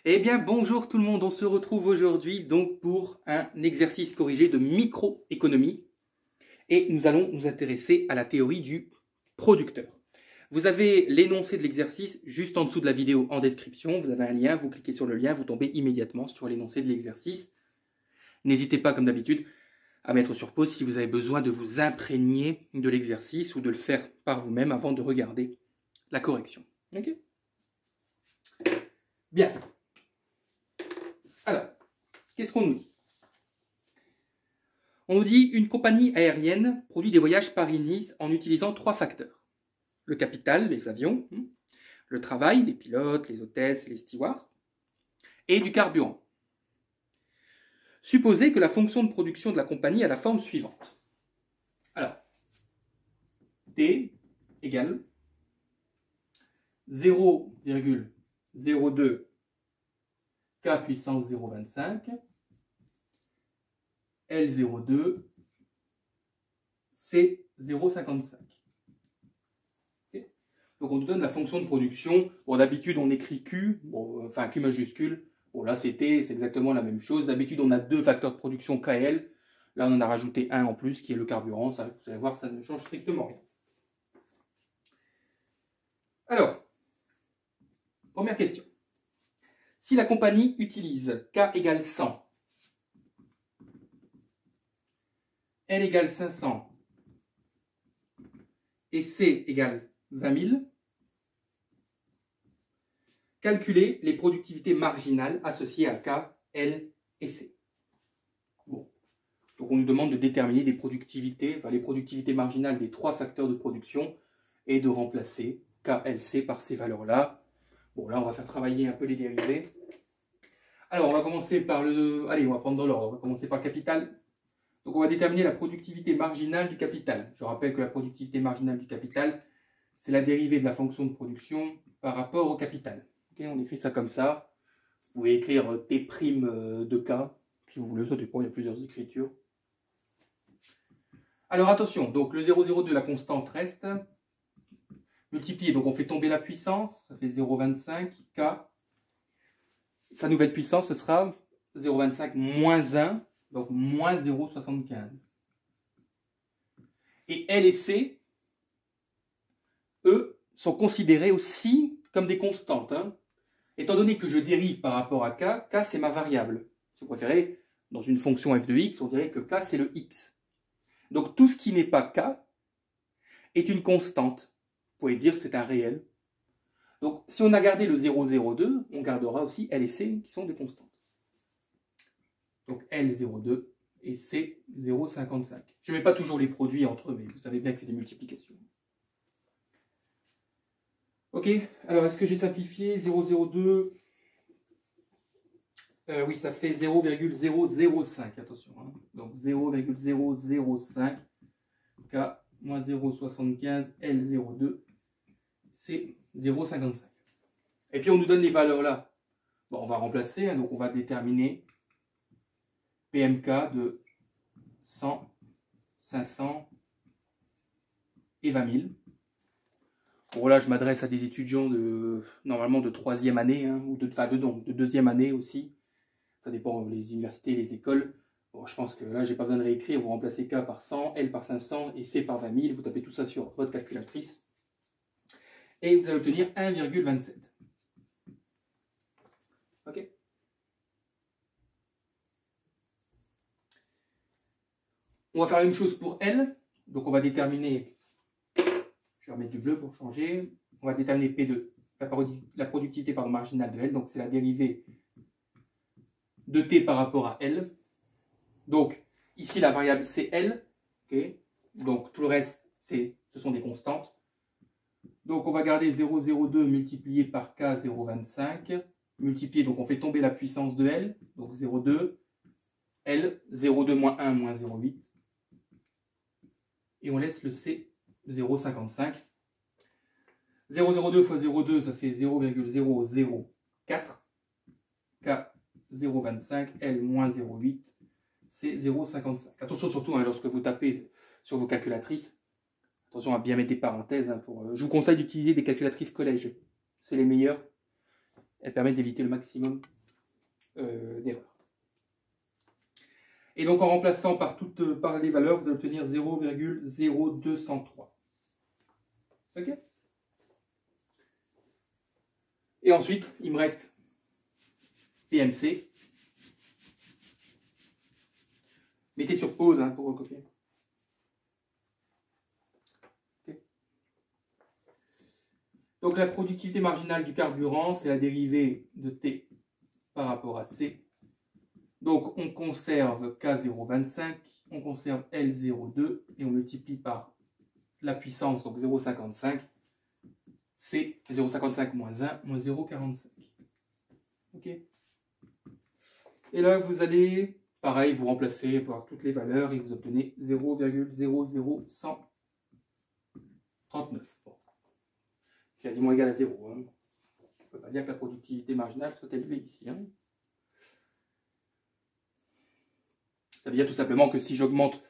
Eh bien, bonjour tout le monde, on se retrouve aujourd'hui donc pour un exercice corrigé de microéconomie et nous allons nous intéresser à la théorie du producteur. Vous avez l'énoncé de l'exercice juste en dessous de la vidéo en description, vous avez un lien, vous cliquez sur le lien, vous tombez immédiatement sur l'énoncé de l'exercice. N'hésitez pas comme d'habitude à mettre sur pause si vous avez besoin de vous imprégner de l'exercice ou de le faire par vous-même avant de regarder la correction. Ok ? Bien. Alors, qu'est-ce qu'on nous dit? On nous dit une compagnie aérienne produit des voyages Paris-Nice en utilisant 3 facteurs. Le capital, les avions, le travail, les pilotes, les hôtesses, les stewards, et du carburant. Supposez que la fonction de production de la compagnie a la forme suivante. Alors, T égale 0,02 K puissance 0,25, L02, C 0,55. Okay. Donc on nous donne la fonction de production. Bon, d'habitude on écrit Q, enfin Q majuscule. Bon, là c'est T, c'est exactement la même chose. D'habitude on a 2 facteurs de production K et L. Là on en a rajouté un en plus qui est le carburant. Ça, vous allez voir, ça ne change strictement rien. Alors, première question. Si la compagnie utilise K égale 100, L égale 500 et C égale 20 000, calculez les productivités marginales associées à K, L et C. Bon. Donc on nous demande de déterminer des productivités, les productivités marginales des 3 facteurs de production et de remplacer K, L, C par ces valeurs-là. Bon, là, on va faire travailler un peu les dérivés. Alors, on va commencer par le... Allez, on va prendre dans l'ordre. On va commencer par le capital. Donc, on va déterminer la productivité marginale du capital. Je rappelle que la productivité marginale du capital, c'est la dérivée de la fonction de production par rapport au capital. Okay, on écrit ça comme ça. Vous pouvez écrire T' de K, si vous voulez. Ça dépend, il y a plusieurs écritures. Alors, attention. Donc, le 0,02, la constante reste... multiplié, donc on fait tomber la puissance, ça fait 0,25 K. Sa nouvelle puissance, ce sera 0,25 moins 1, donc moins 0,75. Et L et C, eux, sont considérés aussi comme des constantes. Hein. Étant donné que je dérive par rapport à K, K c'est ma variable. Si vous préférez, dans une fonction f de x, on dirait que K c'est le x. Donc tout ce qui n'est pas K est une constante. Vous pouvez dire c'est un réel. Donc, si on a gardé le 0,02, on gardera aussi L et C qui sont des constantes. Donc, L 0,2 et C 0,55. Je ne mets pas toujours les produits entre eux, mais vous savez bien que c'est des multiplications. Ok, alors est-ce que j'ai simplifié 0,02 oui, ça fait 0,005, attention. Hein. Donc, 0,005 K moins 0,75 L 0,2 C 0,55. Et puis on nous donne les valeurs là. Bon, on va remplacer, hein, donc on va déterminer PMK de 100, 500 et 20 000. Bon là je m'adresse à des étudiants normalement de 3e année, hein, ou de 2e année aussi. Ça dépend les universités, les écoles. Bon, je pense que là j'ai pas besoin de réécrire, vous remplacez K par 100, L par 500 et C par 20 000. Vous tapez tout ça sur votre calculatrice. Et vous allez obtenir 1,27. Ok. On va faire la même chose pour L. Donc on va déterminer, je vais remettre du bleu pour changer. On va déterminer P2, la productivité marginale de L. Donc c'est la dérivée de T par rapport à L. Donc ici la variable c'est L. Okay. Donc tout le reste ce sont des constantes. Donc on va garder 0,02 multiplié par K 0,25. Multiplié, donc on fait tomber la puissance de L. Donc 0,2. L 0,2 moins 1 moins 0,8. Et on laisse le C 0,55. 0,02 fois 0,2, ça fait 0,004. K 0,25. L moins 0,8. C'est 0,55. Attention surtout, hein, lorsque vous tapez sur vos calculatrices, attention à bien mettre des parenthèses. Hein, je vous conseille d'utiliser des calculatrices collège. C'est les meilleures. elles permettent d'éviter le maximum d'erreurs. Et donc en remplaçant par les valeurs, vous allez obtenir 0,0203. Ok? Et ensuite, il me reste PMC. Mettez sur pause hein, pour recopier. Okay. Donc la productivité marginale du carburant, c'est la dérivée de T par rapport à C. Donc on conserve K0,25, on conserve L0,2 et on multiplie par la puissance, donc 0,55. C'est 0,55 moins 1 moins 0,45. Ok. Et là, vous allez, pareil, vous remplacer par toutes les valeurs et vous obtenez 0,00139. Bon. Quasiment égal à 0. Hein. On ne peut pas dire que la productivité marginale soit élevée ici. Hein. Ça veut dire tout simplement que si j'augmente,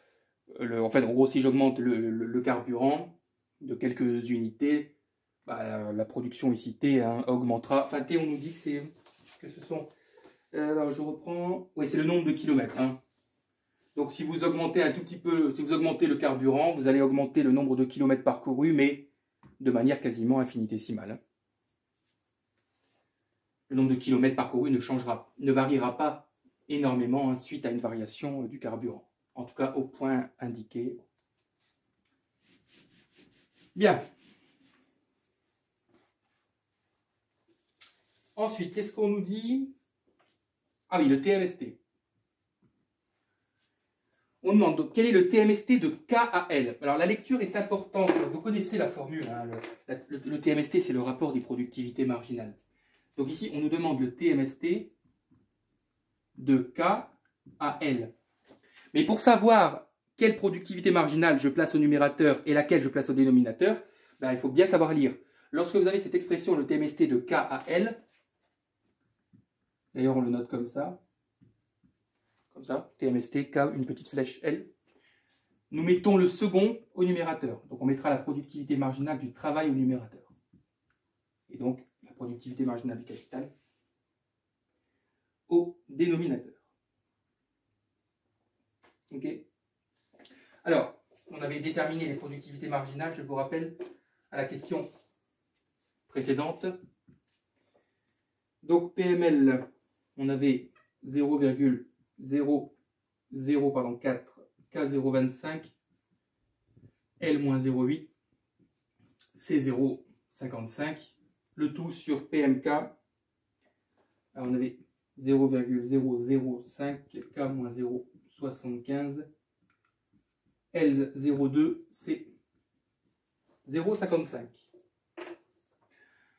si j'augmente le carburant de quelques unités, bah, la production ici T hein, augmentera. Enfin T, on nous dit que ce sont. Alors je reprends. Oui, c'est le nombre de kilomètres. Hein. Donc si vous augmentez un tout petit peu, si vous augmentez le carburant, vous allez augmenter le nombre de kilomètres parcourus, mais de manière quasiment infinitésimale. Hein. Le nombre de kilomètres parcourus ne variera pas énormément hein, suite à une variation du carburant. En tout cas au point indiqué. Bien. Ensuite, qu'est-ce qu'on nous dit? Ah oui, le TMST. On demande donc, quel est le TMST de K à L? Alors la lecture est importante, vous connaissez la formule. Hein, le TMST, c'est le rapport des productivités marginales. Donc ici, on nous demande le TMST de K à L. Mais pour savoir quelle productivité marginale je place au numérateur et laquelle je place au dénominateur, ben, il faut bien savoir lire. Lorsque vous avez cette expression, le TMST de K à L, d'ailleurs, on le note comme ça, TMST, K, une petite flèche L. Nous mettons le second au numérateur. Donc, on mettra la productivité marginale du travail au numérateur. Et donc, la productivité marginale du capital au dénominateur. Ok? Alors, on avait déterminé les productivités marginales, je vous rappelle, à la question précédente. Donc, PML, on avait 0,004 K0,25, L-0,8, C0,55, le tout sur PMK. Alors, on avait 0,005 K-0,75, L02, c'est 0,55.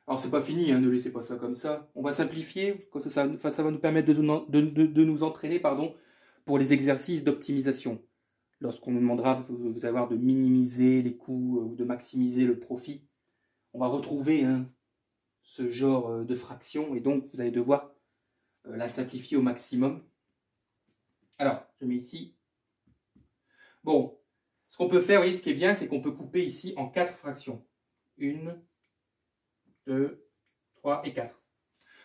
Alors, c'est pas fini, hein, ne laissez pas ça comme ça. On va simplifier, ça va nous permettre de nous entraîner pour les exercices d'optimisation. Lorsqu'on nous demandera, vous allez voir, de minimiser les coûts ou de maximiser le profit, on va retrouver hein, ce genre de fraction et donc vous allez devoir la simplifier au maximum. Alors, je mets ici. Bon, ce qu'on peut faire, vous voyez, ce qui est bien, c'est qu'on peut couper ici en 4 fractions. 1, 2, 3 et 4.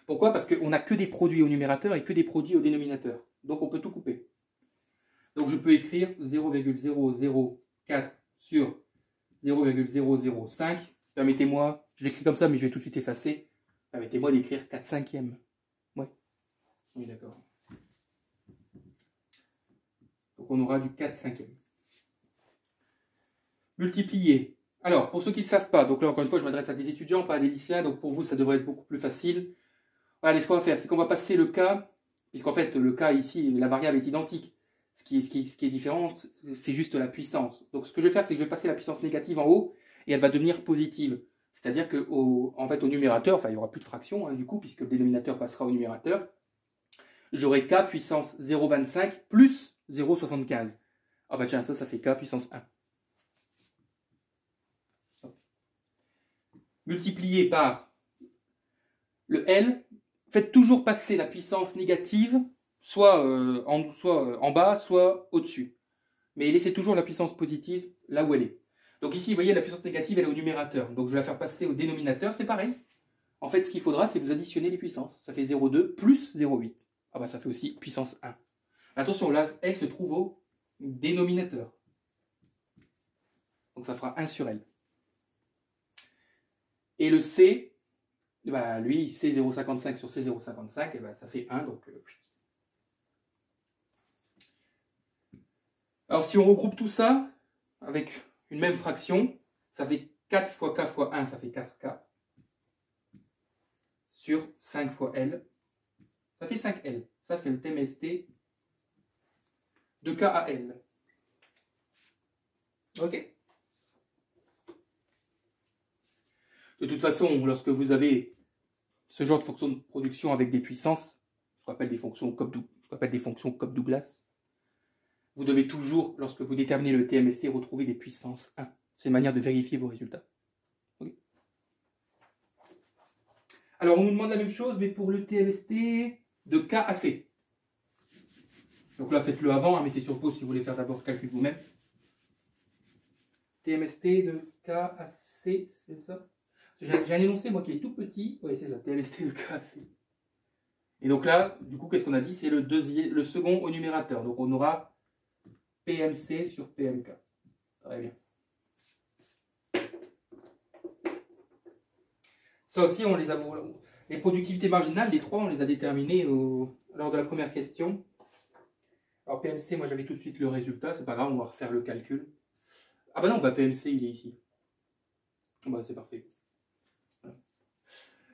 Pourquoi? Parce qu'on n'a que des produits au numérateur et que des produits au dénominateur. Donc, on peut tout couper. Donc, je peux écrire 0,004 sur 0,005. Permettez-moi, je l'écris comme ça, mais je vais tout de suite effacer. Permettez-moi d'écrire 4/5. Ouais. Oui, d'accord. Donc, on aura du 4/5. Multiplier. Alors, pour ceux qui ne le savent pas, donc là, encore une fois, je m'adresse à des étudiants, pas à des lycéens, donc pour vous, ça devrait être beaucoup plus facile. Voilà, ce qu'on va faire, c'est qu'on va passer le K, puisqu'en fait, le K ici, la variable est identique. Ce qui est différent, c'est juste la puissance. Donc, ce que je vais faire, c'est que je vais passer la puissance négative en haut, et elle va devenir positive. C'est-à-dire qu'au au numérateur, enfin, il n'y aura plus de fraction, hein, du coup, puisque le dénominateur passera au numérateur. J'aurai K puissance 0,25 plus 0,75. Ah bah tiens, ça fait K puissance 1. Multiplié par le L, faites toujours passer la puissance négative soit en bas, soit au-dessus. Mais laissez toujours la puissance positive là où elle est. Donc ici, vous voyez, la puissance négative, elle est au numérateur. Donc je vais la faire passer au dénominateur, c'est pareil. En fait, ce qu'il faudra, c'est vous additionner les puissances. Ça fait 0,2 plus 0,8. Ah bah ça fait aussi puissance 1. Attention, là, L se trouve au dénominateur. Donc ça fera 1 sur L. Et le C, bah, lui, C0,55 sur C0,55, et bah, ça fait 1. Donc, alors si on regroupe tout ça avec une même fraction, ça fait 4 fois K fois 1, ça fait 4K. Sur 5 fois L. Ça fait 5L. Ça, c'est le TMST de K à L. Ok. De toute façon, lorsque vous avez ce genre de fonction de production avec des puissances, ce qu'on appelle des fonctions Cobb-Douglas, vous devez toujours, lorsque vous déterminez le TMST, retrouver des puissances 1. C'est une manière de vérifier vos résultats. Okay. Alors, on nous demande la même chose, mais pour le TMST de K à C. Donc là, faites-le avant, hein, mettez sur pause si vous voulez faire d'abord le calcul vous-même. TMST de K à C, c'est ça? J'ai un énoncé, moi, qui est tout petit. Oui, c'est ça, TMST de K à C. Et donc là, du coup, qu'est-ce qu'on a dit? C'est le second au numérateur. Donc on aura PMC sur PMK. Très bien. Ça aussi, on les a... Les productivités marginales, les trois, on les a déterminées lors de la première question. Alors PMC, moi j'avais tout de suite le résultat, c'est pas grave, on va refaire le calcul. Ah bah non, bah PMC il est ici. Bah c'est parfait. Voilà.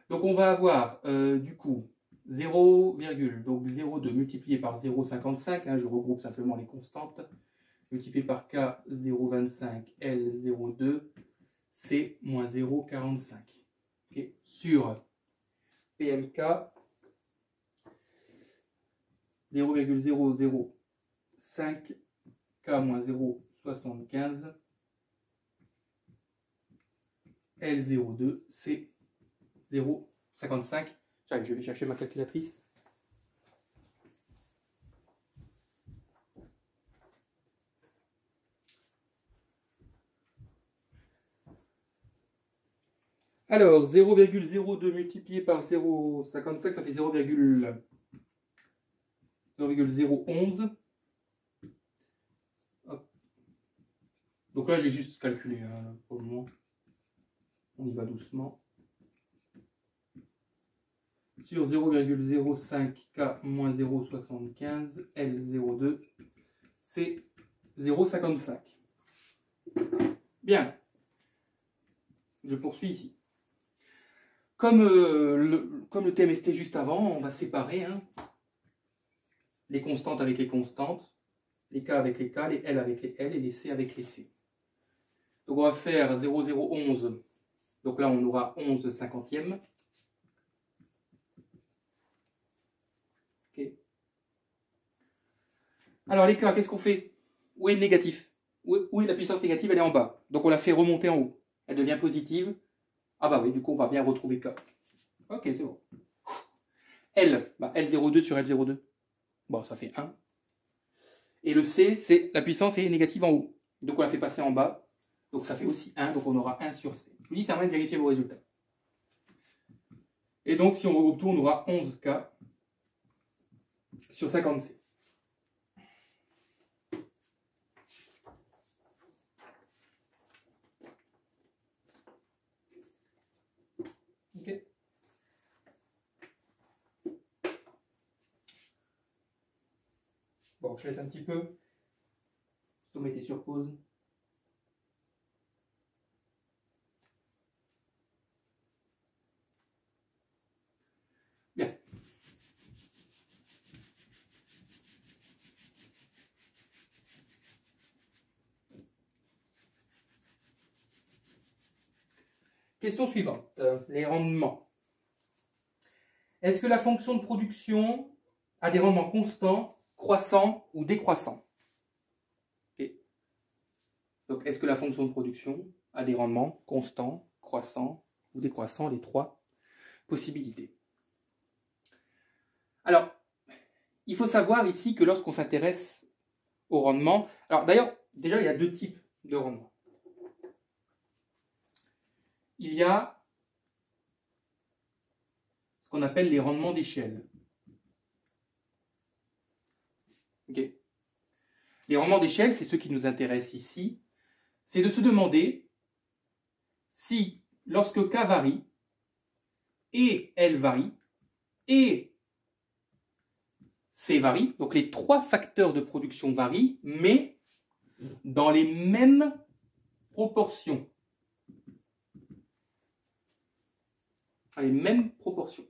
Donc on va avoir du coup 0,02 multiplié par 0,55, hein, je regroupe simplement les constantes, multiplié par K 0,25, L 0,2, C moins 0,45. Okay. Sur PMK 0,005 K moins 0,75 L02 C 0,55. Je vais chercher ma calculatrice. Alors 0,02 multiplié par 0,55, ça fait 0,011. Donc là, j'ai juste calculé hein, pour le moment. On y va doucement. Sur 0,05K moins 0,75, L02, c'est 0,55. Bien. Je poursuis ici. Comme le TMST juste avant, on va séparer hein, les constantes avec les constantes, les K avec les K, les L avec les L et les C avec les C. Donc on va faire 0,011. Donc là, on aura 11 cinquantièmes. Okay. Alors les K, qu'est-ce qu'on fait? Où est le négatif? Où est la puissance négative? Elle est en bas. Donc on la fait remonter en haut. Elle devient positive. Ah bah oui, du coup, on va bien retrouver K. Ok, c'est bon. L, bah L02 sur L02. Bon, ça fait 1. Et le C, c'est la puissance est négative en haut. Donc on la fait passer en bas. Donc ça fait aussi 1. Donc on aura 1 sur C. Je vous dis, c'est un moyen de vérifier vos résultats. Et donc, si on regroupe tout, on aura 11K sur 50C. Ok. Bon, je laisse un petit peu. Je vais mettre sur pause. Bien. Question suivante. Les rendements. Est-ce que la fonction de production a des rendements constants, croissants ou décroissants? Okay. Donc, est-ce que la fonction de production a des rendements constants, croissants ou décroissants? Les trois possibilités. Alors, il faut savoir ici que lorsqu'on s'intéresse au rendement, alors d'ailleurs, déjà il y a deux types de rendement. Il y a qu'on appelle les rendements d'échelle. Okay. Les rendements d'échelle, c'est ceux qui nous intéressent ici. C'est de se demander si, lorsque K varie, et L varie, et C varie, donc les trois facteurs de production varient, mais dans les mêmes proportions. Les mêmes proportions.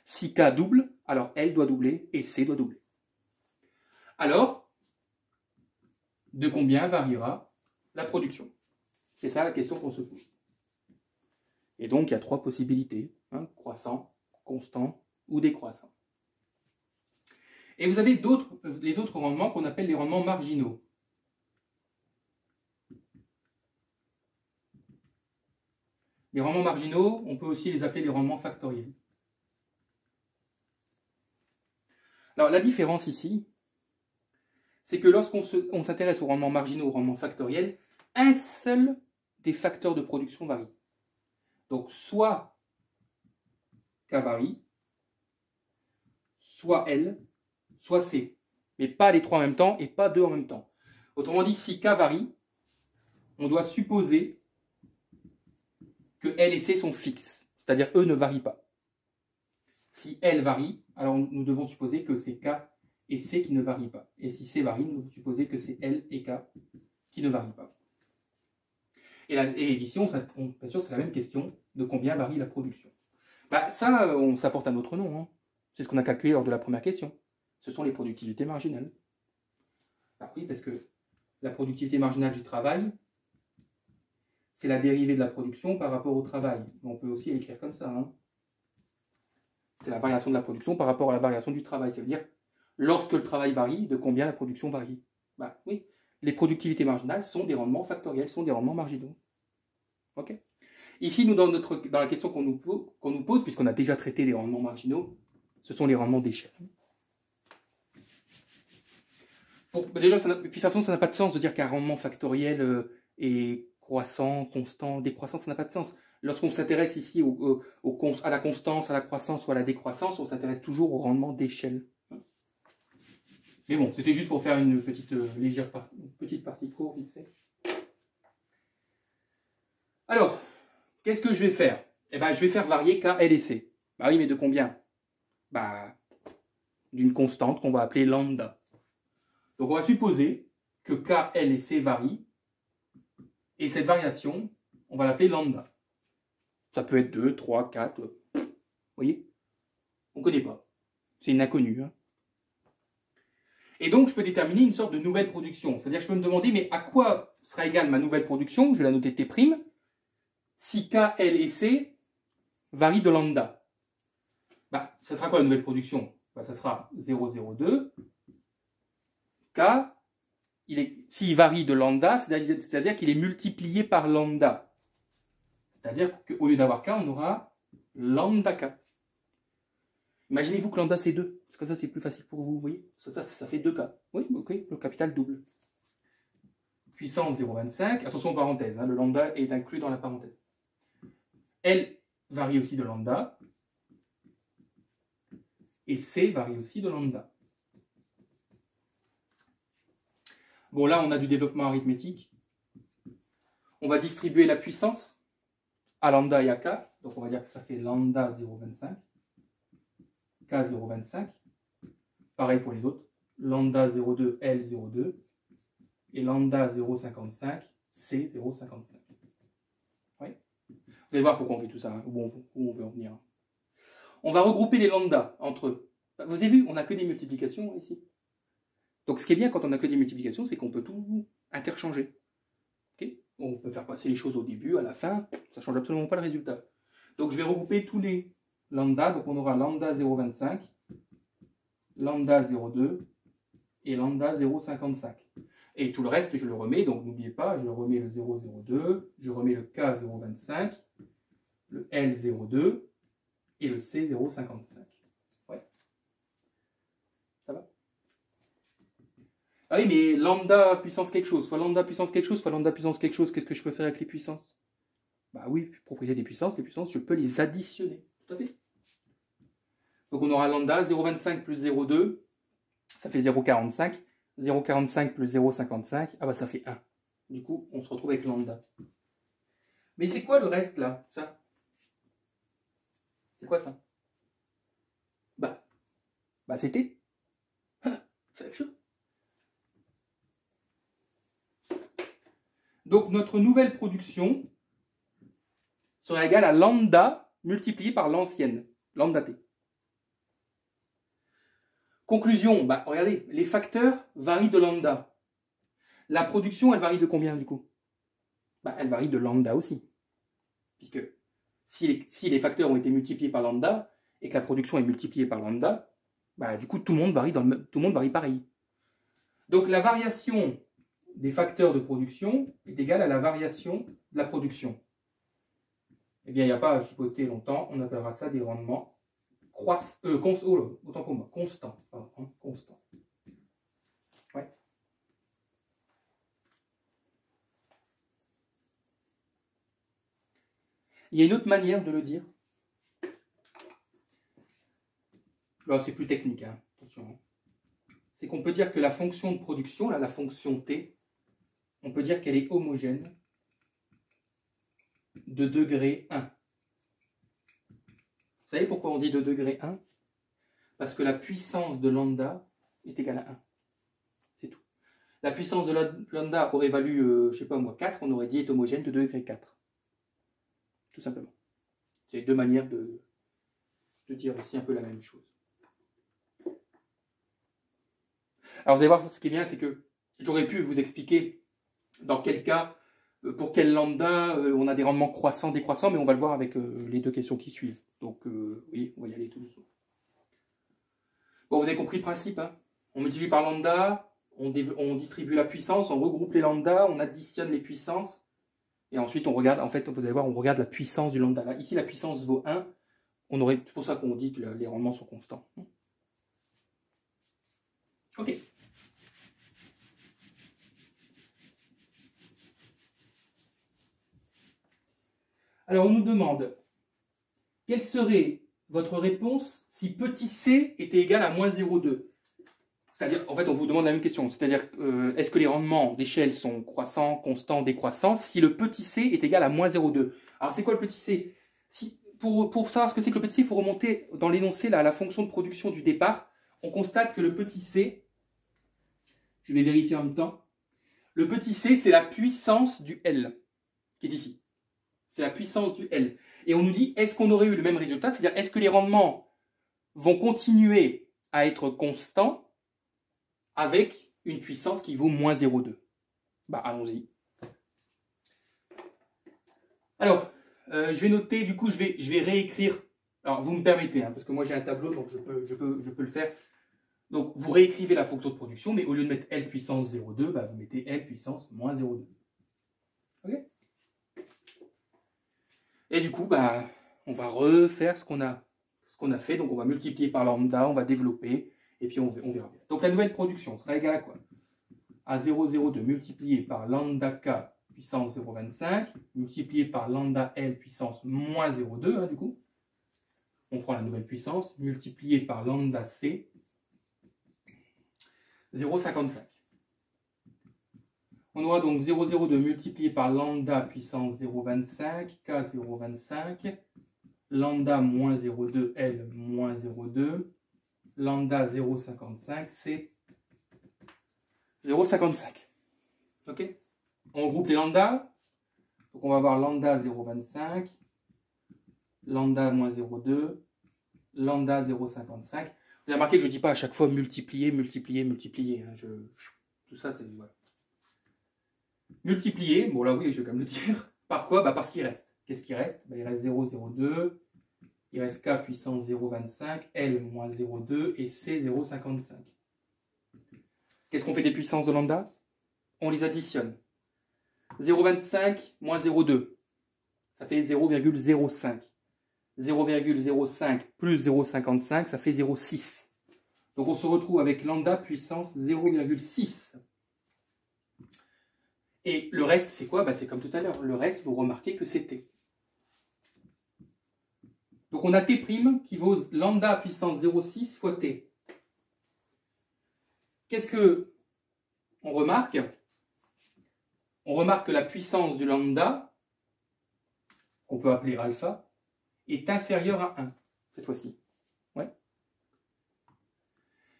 Si K double, alors L doit doubler et C doit doubler. Alors, de combien variera la production? C'est ça la question qu'on se pose. Et donc, il y a trois possibilités, hein, croissant, constant ou décroissant. Et vous avez les autres rendements qu'on appelle les rendements marginaux. Les rendements marginaux, on peut aussi les appeler les rendements factoriels. Alors, la différence ici, c'est que lorsqu'on s'intéresse aux rendements marginaux, aux rendements factoriels, un seul des facteurs de production varie. Donc, soit K varie, soit L, soit C. Mais pas les trois en même temps et pas deux en même temps. Autrement dit, si K varie, on doit supposer que L et C sont fixes, c'est-à-dire eux ne varient pas. Si L varie, alors nous devons supposer que c'est K et C qui ne varient pas. Et si C varie, nous devons supposer que c'est L et K qui ne varient pas. Et ici, bien sûr, c'est la même question de combien varie la production. Bah, ça, ça porte un autre nom. Hein. C'est ce qu'on a calculé lors de la première question. Ce sont les productivités marginales. Ah oui, parce que la productivité marginale du travail, c'est la dérivée de la production par rapport au travail. On peut aussi l'écrire comme ça. Hein. C'est la variation de la production par rapport à la variation du travail. Ça veut dire, lorsque le travail varie, de combien la production varie. Bah oui, les productivités marginales sont des rendements factoriels, sont des rendements marginaux. Ok. Ici, nous, dans la question qu'on nous pose, puisqu'on a déjà traité les rendements marginaux, ce sont les rendements d'échelle. Déjà, puis ça n'a pas de sens de dire qu'un rendement factoriel est croissant, constant, décroissant, ça n'a pas de sens. Lorsqu'on s'intéresse ici à la constance, à la croissance ou à la décroissance, on s'intéresse toujours au rendement d'échelle. Mais bon, c'était juste pour faire une petite petite partie courte, vite fait. Alors, qu'est-ce que je vais faire? Eh bien, je vais faire varier K, L et C. Bah oui, mais de combien? Bah, d'une constante qu'on va appeler lambda. Donc, on va supposer que K, L et C varient. Et cette variation, on va l'appeler lambda. Ça peut être 2, 3, 4. Vous voyez? On ne connaît pas. C'est une inconnue. Hein. Et donc, je peux déterminer une sorte de nouvelle production. C'est-à-dire que je peux me demander, mais à quoi sera égale ma nouvelle production? Je vais la noter T', si K, L et C varient de lambda. Bah, ça sera quoi la nouvelle production? Bah, ça sera 0,02. K, s'il varie de lambda, c'est-à-dire qu'il est multiplié par lambda. C'est-à-dire qu'au lieu d'avoir K, on aura lambda K. Imaginez-vous que lambda c'est 2. Comme ça, c'est plus facile pour vous, vous voyez. Ça fait 2K. Oui, ok, le capital double. Puissance 0,25. Attention aux parenthèses, hein, le lambda est inclus dans la parenthèse. L varie aussi de lambda. Et C varie aussi de lambda. Bon, là, on a du développement arithmétique. On va distribuer la puissance à lambda et à K. Donc, on va dire que ça fait lambda 0,25. K 0,25. Pareil pour les autres. Lambda 0,2, L 0,2. Et lambda 0,55, C 0,55. Oui. Vous allez voir pourquoi on fait tout ça, hein, où on veut en venir. On va regrouper les lambdas entre eux. Vous avez vu, on n'a que des multiplications ici. Donc ce qui est bien quand on n'a que des multiplications, c'est qu'on peut tout interchanger. Okay, on peut faire passer les choses au début, à la fin, ça ne change absolument pas le résultat. Donc je vais regrouper tous les lambda. Donc on aura lambda 0,25. Lambda 0,2 et lambda 0,55. Et tout le reste, je le remets, donc n'oubliez pas, je remets le 0,02, je remets le K 0,25, le L 0,2 et le C 0,55. Ouais. Ça va? Ah oui, mais lambda puissance quelque chose, soit lambda puissance quelque chose, soit lambda puissance quelque chose, qu'est-ce que je peux faire avec les puissances? Bah oui, propriété des puissances, les puissances, je peux les additionner. Tout à fait. Donc on aura lambda, 0,25 plus 0,2, ça fait 0,45. 0,45 plus 0,55, ah bah ça fait 1. Du coup, on se retrouve avec lambda. Mais c'est quoi le reste là, ça? C'est quoi ça? Bah c'est t. C'est la même chose. Donc notre nouvelle production sera égale à lambda multiplié par l'ancienne, lambda t. Conclusion, bah regardez, les facteurs varient de lambda. La production, elle varie de combien du coup? Bah, elle varie de lambda aussi. Puisque si les facteurs ont été multipliés par lambda et que la production est multipliée par lambda, bah, du coup tout le monde varie pareil. Donc la variation des facteurs de production est égale à la variation de la production. Eh bien, il n'y a pas à chipoter longtemps, on appellera ça des rendements constants. Constant. Ouais. Il y a une autre manière de le dire. Là, c'est plus technique, hein. Attention. C'est qu'on peut dire que la fonction de production, là, la fonction t, on peut dire qu'elle est homogène de degré 1. Vous savez pourquoi on dit de degré 1? Parce que la puissance de lambda est égale à 1. C'est tout. La puissance de lambda aurait valu, je ne sais pas moi, 4, on aurait dit est homogène de degré 4. Tout simplement. C'est deux manières de dire aussi un peu la même chose. Alors vous allez voir, ce qui est bien, c'est que j'aurais pu vous expliquer dans quel cas, pour quel lambda, on a des rendements croissants, décroissants, mais on va le voir avec les deux questions qui suivent. Donc oui, on va y aller tout doucement. Bon, vous avez compris le principe, hein? On multiplie par lambda, on distribue la puissance, on regroupe les lambdas, on additionne les puissances, et ensuite on regarde, en fait, vous allez voir, on regarde la puissance du lambda. Là, ici, la puissance vaut 1, c'est pour ça qu'on dit que les rendements sont constants. Ok. Alors, on nous demande, quelle serait votre réponse si petit c était égal à moins 0,2? C'est-à-dire, en fait, on vous demande la même question. C'est-à-dire, est-ce que les rendements d'échelle sont croissants, constants, décroissants, si le petit c est égal à moins 0,2? Alors, c'est quoi le petit c? Pour savoir ce que c'est que le petit c, il faut remonter dans l'énoncé à la fonction de production du départ. On constate que le petit c, je vais vérifier en même temps, le petit c, c'est la puissance du L, qui est ici. C'est la puissance du L. Et on nous dit, est-ce qu'on aurait eu le même résultat? C'est-à-dire, est-ce que les rendements vont continuer à être constants avec une puissance qui vaut moins 0,2? Bah, allons-y. Alors, je vais noter, du coup, je vais réécrire. Alors, vous me permettez, hein, parce que moi j'ai un tableau, donc je peux le faire. Donc, vous réécrivez la fonction de production, mais au lieu de mettre L puissance 0,2, bah, vous mettez L puissance moins 0,2. Ok? Et du coup, bah, on va refaire ce qu'on a fait. Donc, on va multiplier par lambda, on va développer, et puis on verra bien. Donc, la nouvelle production sera égale à quoi? À 0,02 multiplié par lambda k puissance 0,25, multiplié par lambda L puissance moins 0,2, hein, du coup. On prend la nouvelle puissance, multiplié par lambda C, 0,55. On aura donc 0,02 multiplié par lambda puissance 0,25, K 0,25, lambda moins 0,2, L moins 0,2, lambda 0,55, C 0,55. Ok? On regroupe les lambdas. Donc on va avoir lambda 0,25, lambda moins 0,2, lambda 0,55. Vous avez remarqué que je ne dis pas à chaque fois multiplier, multiplier, multiplier. Hein. Tout ça, c'est... Voilà. Multiplier, bon là oui, je vais quand même le dire. Par quoi? Bah, parce qu'il reste. Qu'est-ce qui reste? Bah, il reste 0,02, il reste K puissance 0,25, L moins 0,2 et C 0,55. Qu'est-ce qu'on fait des puissances de lambda? On les additionne. 0,25 moins 0,2, ça fait 0,05. 0,05 plus 0,55, ça fait 0,6. Donc on se retrouve avec lambda puissance 0,6. Et le reste, c'est quoi? Bah, c'est comme tout à l'heure. Le reste, vous remarquez que c'est T. Donc on a T' qui vaut lambda puissance 0,6 fois T. Qu'est-ce que on remarque? On remarque que la puissance du lambda, qu'on peut appeler alpha, est inférieure à 1, cette fois-ci. Ouais.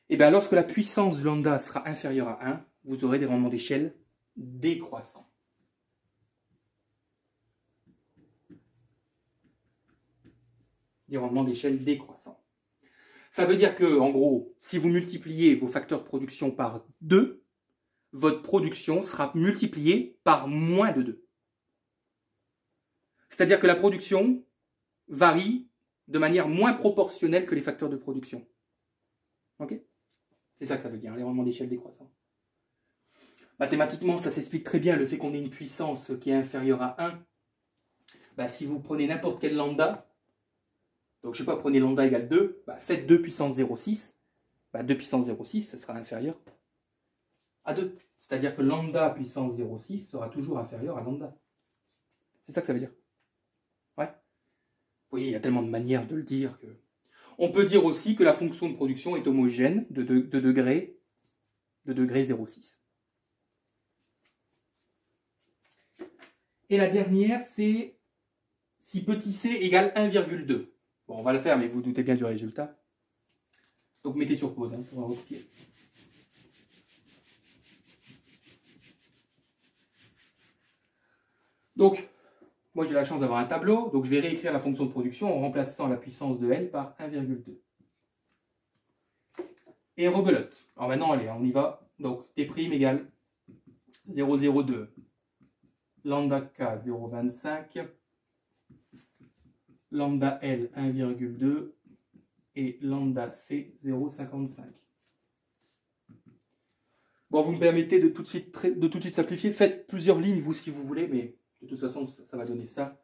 Et bien lorsque la puissance du lambda sera inférieure à 1, vous aurez des rendements d'échelle décroissants. Des rendements d'échelle décroissants. Ça veut dire que, en gros, si vous multipliez vos facteurs de production par 2, votre production sera multipliée par moins de 2. C'est-à-dire que la production varie de manière moins proportionnelle que les facteurs de production. Ok? C'est ça que ça veut dire, les rendements d'échelle décroissants. Mathématiquement, ça s'explique très bien, le fait qu'on ait une puissance qui est inférieure à 1. Bah, si vous prenez n'importe quel lambda, donc je ne sais pas, prenez lambda égale 2, bah, faites 2 puissance 0,6. Bah, 2 puissance 0,6, ça sera inférieur à 2. C'est-à-dire que lambda puissance 0,6 sera toujours inférieur à lambda. C'est ça que ça veut dire. Ouais. Vous voyez, il y a tellement de manières de le dire que... On peut dire aussi que la fonction de production est homogène de degré 0,6. Et la dernière, c'est si petit c égale 1,2. Bon, on va le faire, mais vous doutez bien du résultat. Donc mettez sur pause, hein, on va recopier. Donc, moi j'ai la chance d'avoir un tableau, donc je vais réécrire la fonction de production en remplaçant la puissance de L par 1,2. Et rebelote. Alors maintenant, allez, on y va. Donc T' égale 0,02. Lambda K 0,25. Lambda L 1,2. Et lambda C 0,55. Bon, vous me permettez de tout de suite simplifier. Faites plusieurs lignes, vous, si vous voulez, mais de toute façon, ça va donner ça.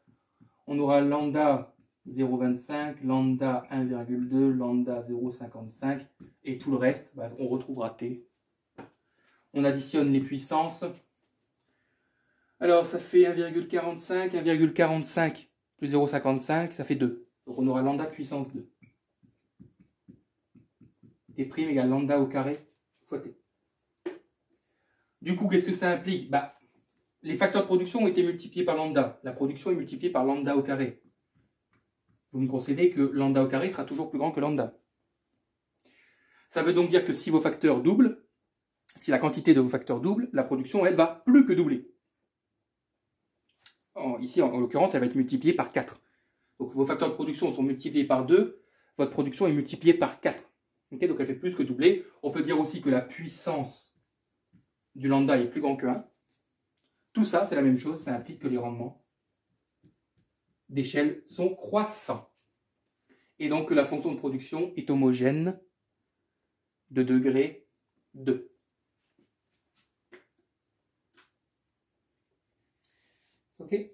On aura lambda 0,25, lambda 1,2, lambda 0,55, et tout le reste, bah, on retrouvera T. On additionne les puissances. Alors, ça fait 1,45, 1,45 plus 0,55, ça fait 2. Donc, on aura lambda puissance 2. T' égale lambda au carré fois T. Du coup, qu'est-ce que ça implique? Bah, les facteurs de production ont été multipliés par lambda. La production est multipliée par lambda au carré. Vous me concédez que lambda au carré sera toujours plus grand que lambda. Ça veut donc dire que si vos facteurs doublent, si la quantité de vos facteurs double, la production, elle, va plus que doubler. Ici, en l'occurrence, elle va être multipliée par 4. Donc vos facteurs de production sont multipliés par 2, votre production est multipliée par 4. Okay, donc elle fait plus que doubler. On peut dire aussi que la puissance du lambda est plus grand que 1. Tout ça, c'est la même chose, ça implique que les rendements d'échelle sont croissants. Et donc que la fonction de production est homogène de degré 2. Ok?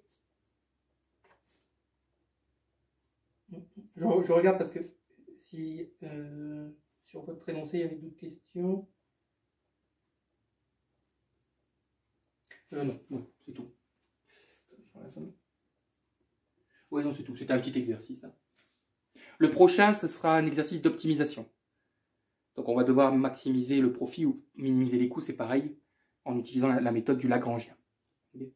Je regarde parce que si sur votre énoncé il y avait d'autres questions. Non, c'est tout. Oui, non, c'est tout. C'était un petit exercice. Hein. Le prochain, ce sera un exercice d'optimisation. Donc, on va devoir maximiser le profit ou minimiser les coûts, c'est pareil, en utilisant la méthode du Lagrangien. Okay.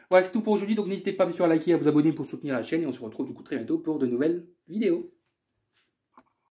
Voilà, c'est tout pour aujourd'hui. Donc, n'hésitez pas bien sûr à liker et à vous abonner pour soutenir la chaîne. Et on se retrouve du coup très bientôt pour de nouvelles vidéos.